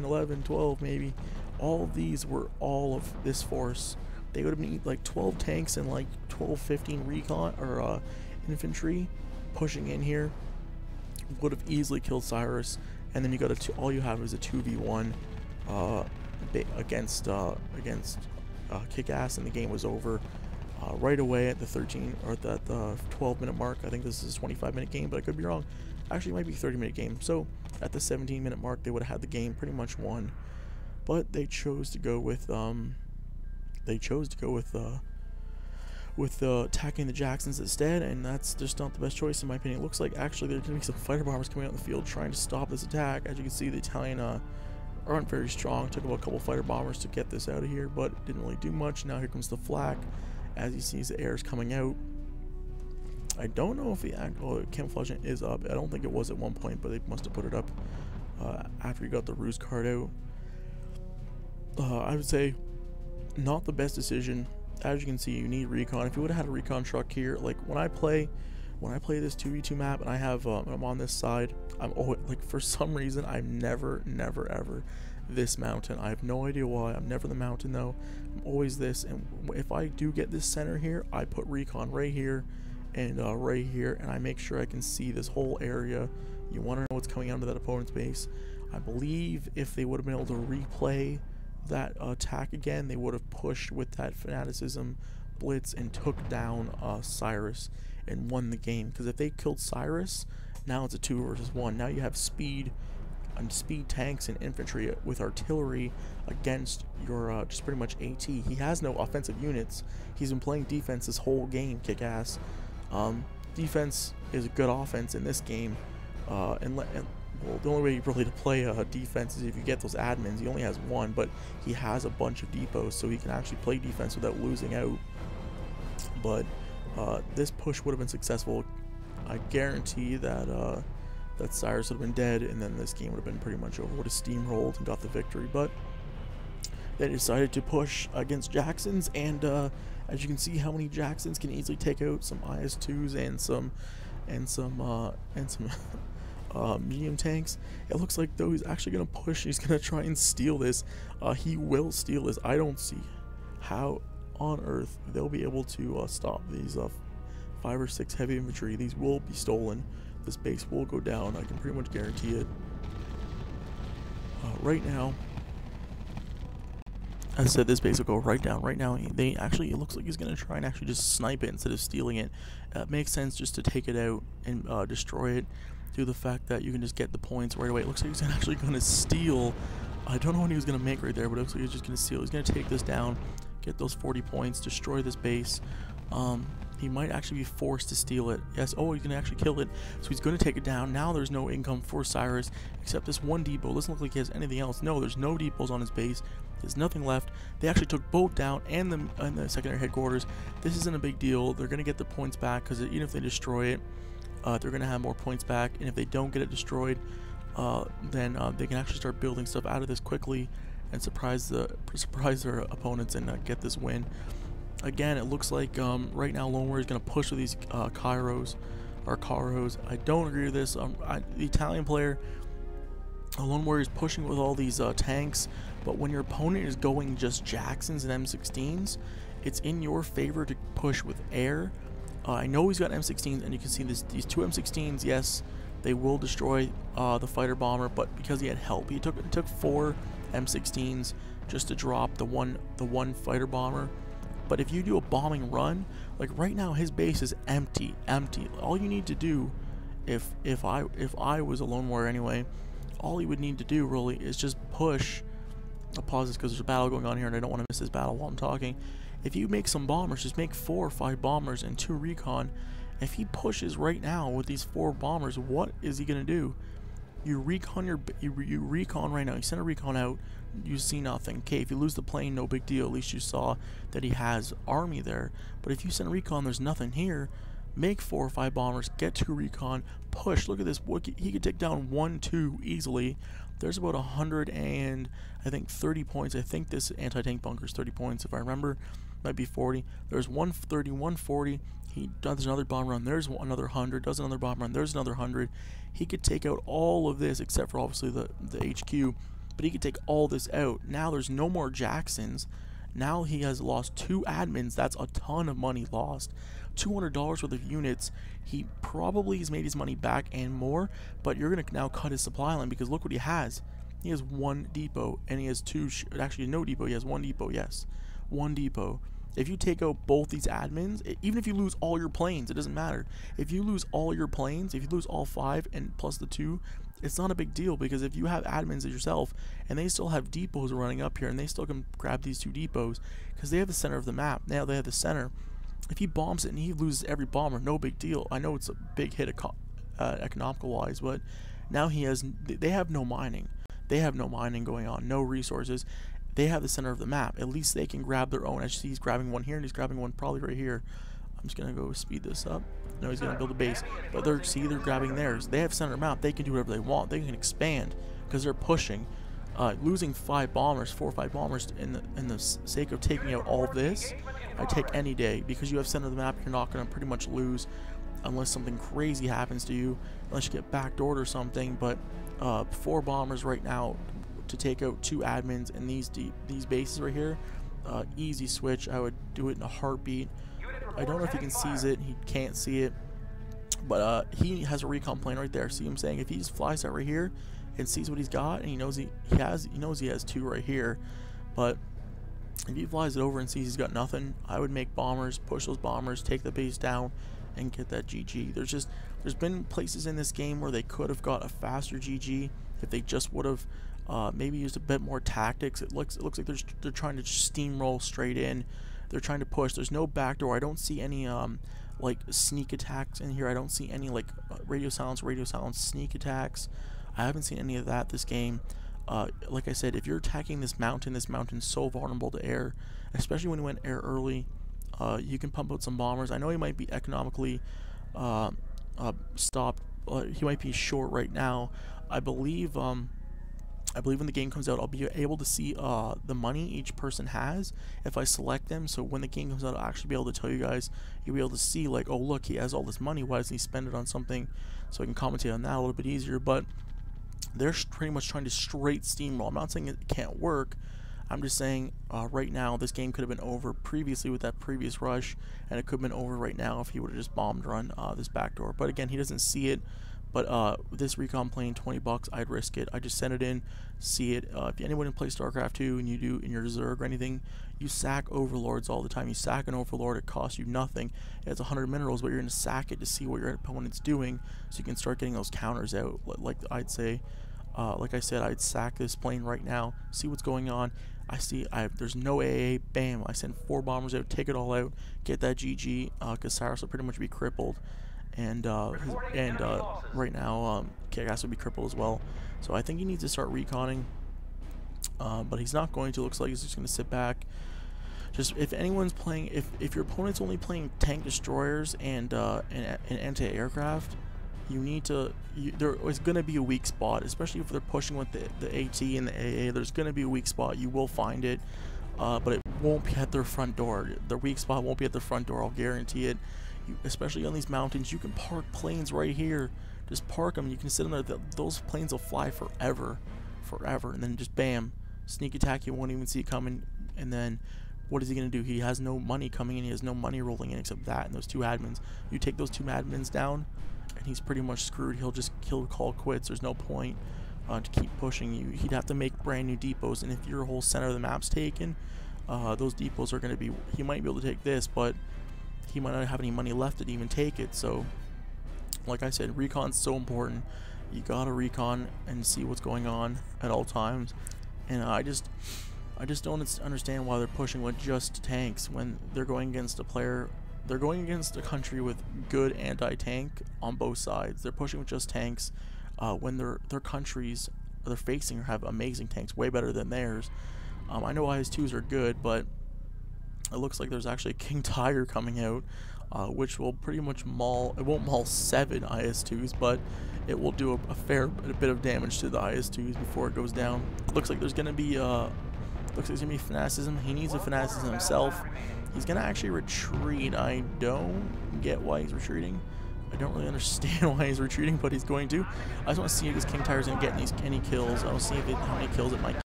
11, 12 maybe. All of these were all of this force. They would have been like 12 tanks and like 12, 15 recon or infantry pushing in here. Would have easily killed Cyrus, and then you got all you have is a 2v1 against Kickass, and the game was over right away at the 13 or at the 12-minute mark. I think this is a 25-minute game, but I could be wrong. Actually, it might be a 30-minute game. So at the 17-minute mark, they would have had the game pretty much won, but they chose to go with attacking the Jacksons instead, and that's just not the best choice in my opinion. It looks like actually there's going to be some fighter bombers coming out in the field trying to stop this attack. As you can see, the Italian aren't very strong. Took about a couple fighter bombers to get this out of here, but didn't really do much. Now here comes the flak. As he sees the air is coming out. I don't know if the camouflage is up. I don't think it was at one point, but they must have put it up after he got the ruse card out. I would say not the best decision. As you can see, you need recon. If you would have had a recon truck here, like when I play this 2v2 map and I have I'm on this side, I'm always like, for some reason I'm never ever this mountain. I have no idea why. I'm never the mountain though. I'm always this, and if I do get this center here, I put recon right here and right here, and I make sure I can see this whole area. You want to know what's coming out of that opponent's base. I believe if they would have been able to replay that attack again, they would have pushed with that fanaticism blitz and took down Cyrus and won the game. Because if they killed Cyrus, now it's a 2 versus 1. Now you have speed tanks and infantry with artillery against your just pretty much AT. He has no offensive units. He's been playing defense this whole game, Kickass. Defense is a good offense in this game, well, the only way really to play defense is if you get those admins. He only has one, but he has a bunch of depots, so he can actually play defense without losing out. But this push would have been successful. I guarantee that that Cyrus would have been dead, and then this game would have been pretty much over. Would have steamrolled and got the victory. But they decided to push against Jacksons, and as you can see, how many Jacksons can easily take out some IS-2s and some medium tanks. It looks like though he's actually gonna push. He's gonna try and steal this. He will steal this. I don't see how on earth they'll be able to stop these 5 or 6 heavy infantry. These will be stolen. This base will go down. I can pretty much guarantee it. Right now, as I said, this base will go right down. Right now, it looks like he's gonna try and actually just snipe it instead of stealing it. It makes sense just to take it out and destroy it, due to the fact that you can just get the points right away. It looks like he's actually gonna steal. I don't know what he was gonna make right there, but it looks like he's just gonna steal. He's gonna take this down, get those 40 points, destroy this base. He might actually be forced to steal it. Yes, oh, he's gonna actually kill it. So he's gonna take it down. Now there's no income for Cyrus except this one depot. Doesn't look like he has anything else. No, there's no depots on his base. There's nothing left. They actually took both down and the secondary headquarters. This isn't a big deal. They're gonna get the points back because even if they destroy it, they're gonna have more points back. And if they don't get it destroyed, then they can actually start building stuff out of this quickly and surprise their opponents and get this win. Again, it looks like right now Alone.Warrior is going to push with these Caros. I don't agree with this. The Italian player, Alone.Warrior, is pushing with all these tanks, but when your opponent is going just Jacksons and M16s, it's in your favor to push with air. I know he's got M16s, and you can see these 2 M16s. Yes, they will destroy the fighter bomber, but because he had help, it took 4 M16s just to drop the one fighter bomber. But if you do a bombing run, like right now, his base is empty. All you need to do, if I was Alone.Warrior anyway, all you would need to do really is just push. I'll pause this because there's a battle going on here, and I don't want to miss this battle while I'm talking. If you make some bombers, just make 4 or 5 bombers and 2 recon. If he pushes right now with these 4 bombers, what is he gonna do? You recon you recon right now. You send a recon out, you see nothing. Okay, if you lose the plane, no big deal. At least you saw that he has army there. But if you send a recon, there's nothing here. Make 4 or 5 bombers, get 2 recon, push. Look at this. He could take down 1, 2 easily. There's about 100 and I think 30 points. I think this anti-tank bunker is 30 points if I remember. Might be 40. There's 130, 140. He does another bomb run. There's another 100. Does another bomb run. There's another 100. He could take out all of this except for obviously the HQ. but he could take all this out. Now there's no more Jacksons. Now he has lost 2 admins. That's a ton of money lost. $200 worth of units. He probably has made his money back and more, but you're going to now cut his supply line because look what he has. He has 1 depot, and he has 2, actually no depot, he has 1 depot, yes. 1 depot. If you take out both these admins, even if you lose all your planes, it doesn't matter. If you lose all your planes, if you lose all 5 and plus the 2, it's not a big deal, because if you have admins yourself and they still have depots running up here and they still can grab these 2 depots because they have the center of the map. Now they have the center. If he bombs it and he loses every bomber, no big deal. I know it's a big hit economical wise, but now they have no mining. They have no mining going on, no resources. They have the center of the map. At least they can grab their own. As you see, he's grabbing one here and he's grabbing one probably right here. I'm just gonna go speed this up. No, he's gonna build a base, but they're grabbing theirs. They have center map. They can do whatever they want. They can expand because they're pushing. Losing 5 bombers, 4 or 5 bombers, in the sake of taking out all this, I take any day, because you have center of the map. You're not gonna pretty much lose unless something crazy happens to you, unless you get backdoored or something. But 4 bombers right now to take out 2 admins in these bases right here. Easy switch. I would do it in a heartbeat. I don't know if he can seize it. He can't see it, but he has a recon plane right there. See what I'm saying? If he just flies that right here and sees what he's got, and he knows he has 2 right here, but if he flies it over and sees he's got nothing, I would make bombers, push those bombers, take the base down, and get that GG. There's been places in this game where they could have got a faster GG if they just would have maybe used a bit more tactics. It looks like they're trying to just steamroll straight in. They're trying to push. There's no backdoor. I don't see any like sneak attacks in here. I don't see any like radio silence sneak attacks. I haven't seen any of that this game. Like I said, if you're attacking this mountain's so vulnerable to air, especially when you went air early. You can pump out some bombers. I know he might be economically stopped. He might be short right now. I believe when the game comes out, I'll be able to see the money each person has if I select them. So when the game comes out, I'll actually be able to tell you guys. You'll be able to see, like, oh look, he has all this money. Why doesn't he spend it on something? So I can commentate on that a little bit easier. But they're pretty much trying to straight steamroll. I'm not saying it can't work. I'm just saying right now this game could have been over previously with that previous rush, and it could have been over right now if he would have just bombed run this backdoor. But again, he doesn't see it. But this recon plane, $20, I'd risk it. I just send it in, see it. If anyone plays StarCraft 2 and you do in your Zerg or anything, you sack overlords all the time. You sack an overlord, it costs you nothing. It has 100 minerals, but you're going to sack it to see what your opponent's doing, so you can start getting those counters out. Like I'd say, like I said, I'd sack this plane right now, see what's going on. I see there's no AA, bam, I send 4 bombers out, take it all out, get that GG, because Cyrus will pretty much be crippled. And right now, Kickass will be crippled as well. So I think he needs to start reconning, but he's not going to. Looks like he's just going to sit back. Just if anyone's playing, if your opponent's only playing tank destroyers and anti-aircraft, you need to. There is going to be a weak spot, especially if they're pushing with the AT and the AA. There's going to be a weak spot. You will find it, but it won't be at their front door. Their weak spot won't be at the front door. I'll guarantee it. Especially on these mountains, you can park planes right here. Just park them. You can sit in there. Those planes will fly forever, and then just bam, sneak attack. You won't even see it coming. And then, what is he gonna do? He has no money coming in. He has no money rolling in except that and those 2 admins. You take those 2 admins down, and he's pretty much screwed. He'll call quits. There's no point to keep pushing you. He'd have to make brand new depots. And if your whole center of the map's taken, those depots are gonna be. He might be able to take this, but he might not have any money left to even take it. So like I said, recon's so important. You gotta recon and see what's going on at all times. And I just don't understand why they're pushing with just tanks when they're going against a player. They're going against a country with good anti-tank on both sides. They're pushing with just tanks when their countries they're facing have amazing tanks, way better than theirs. I know IS-2s are good, but it looks like there's actually a King Tiger coming out, which will pretty much maul. It won't maul 7 IS-2s, but it will do a fair bit of damage to the IS-2s before it goes down. Looks like there's gonna be fanaticism. He needs a fanaticism himself. He's gonna actually retreat. I don't get why he's retreating. I don't really understand why he's retreating, but he's going to. I just want to see if this King Tiger's going to get any kills. I'll see if how many kills it might